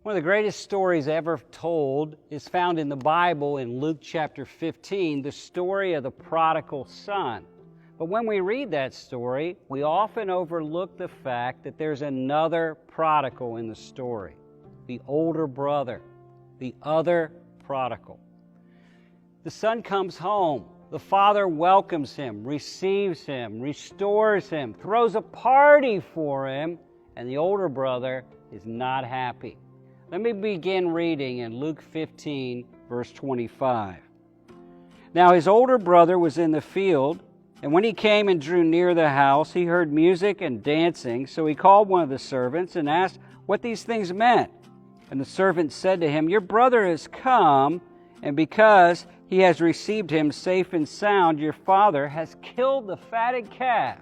One of the greatest stories ever told is found in the Bible in Luke chapter 15, the story of the prodigal son. But when we read that story, we often overlook the fact that there's another prodigal in the story, the older brother, the other prodigal. The son comes home. The father welcomes him, receives him, restores him, throws a party for him, and the older brother is not happy. Let me begin reading in Luke 15, verse 25. Now his older brother was in the field, and when he came and drew near the house, he heard music and dancing. So he called one of the servants and asked what these things meant. And the servant said to him, "Your brother has come, and because he has received him safe and sound, your father has killed the fatted calf."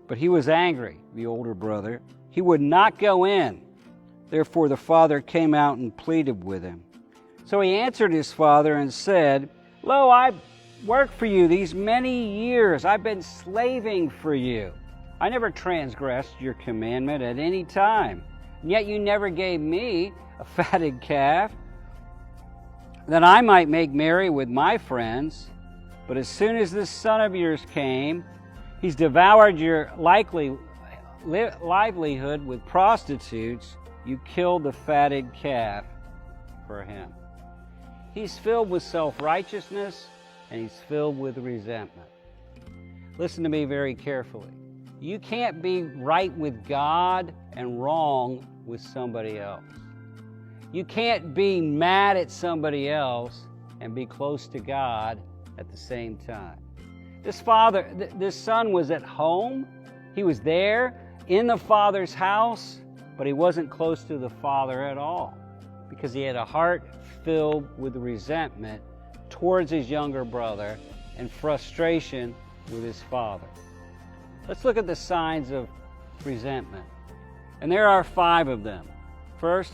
But he was angry, the older brother. He would not go in. Therefore the father came out and pleaded with him. So he answered his father and said, "Lo, I've worked for you these many years. I've been slaving for you. I never transgressed your commandment at any time. And yet you never gave me a fatted calf, that I might make merry with my friends. But as soon as this son of yours came, he's devoured your livelihood with prostitutes. You killed the fatted calf for him." He's filled with self-righteousness, and he's filled with resentment. Listen to me very carefully. You can't be right with God and wrong with somebody else. You can't be mad at somebody else and be close to God at the same time. This son was at home. He was there in the father's house, but he wasn't close to the father at all because he had a heart filled with resentment towards his younger brother and frustration with his father. Let's look at the signs of resentment. And there are 5 of them. First,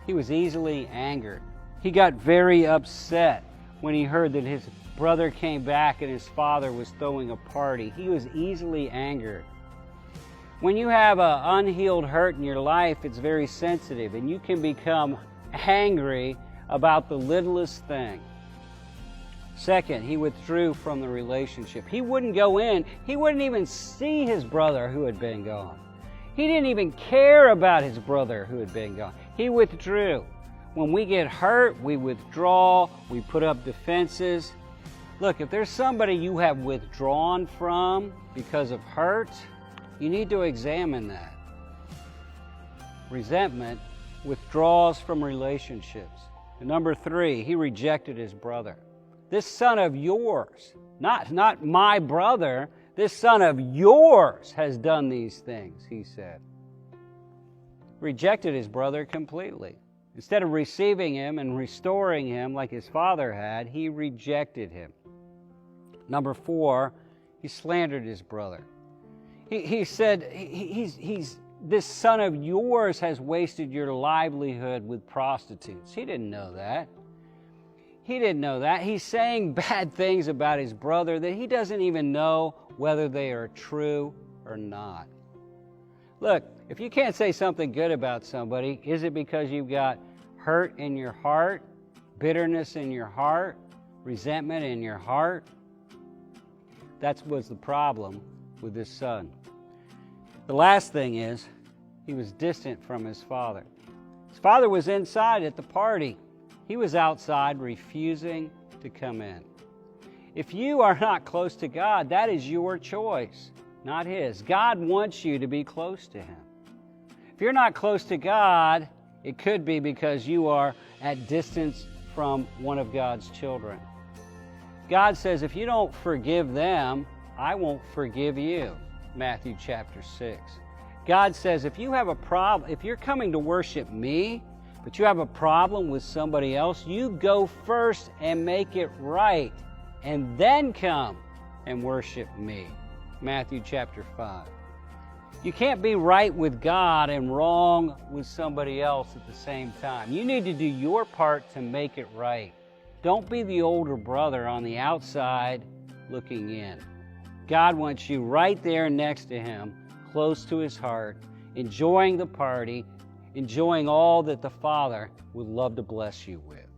he was easily angered. He got very upset when he heard that his brother came back and his father was throwing a party. He was easily angered. When you have an unhealed hurt in your life, it's very sensitive, and you can become angry about the littlest thing. Second, he withdrew from the relationship. He wouldn't go in. He wouldn't even see his brother who had been gone. He didn't even care about his brother who had been gone. He withdrew. When we get hurt, we withdraw. We put up defenses. Look, if there's somebody you have withdrawn from because of hurt, you need to examine that. Resentment withdraws from relationships. And number 3, he rejected his brother. This son of yours, not my brother, this son of yours has done these things, he said. Rejected his brother completely. Instead of receiving him and restoring him like his father had, he rejected him. Number 4, he slandered his brother. He said, this son of yours has wasted your livelihood with prostitutes. He didn't know that. He didn't know that. He's saying bad things about his brother that he doesn't even know whether they are true or not. Look, if you can't say something good about somebody, is it because you've got hurt in your heart, bitterness in your heart, resentment in your heart? That was the problem with this son. The last thing is, he was distant from his father. His father was inside at the party. He was outside refusing to come in. If you are not close to God, that is your choice, not his. God wants you to be close to him. If you're not close to God, it could be because you are at distance from one of God's children. God says, if you don't forgive them, I won't forgive you. Matthew chapter 6. God says, if you have a problem, if you're coming to worship me, but you have a problem with somebody else, you go first and make it right, and then come and worship me. Matthew chapter 5. You can't be right with God and wrong with somebody else at the same time. You need to do your part to make it right. Don't be the older brother on the outside looking in. God wants you right there next to him, close to his heart, enjoying the party, enjoying all that the Father would love to bless you with.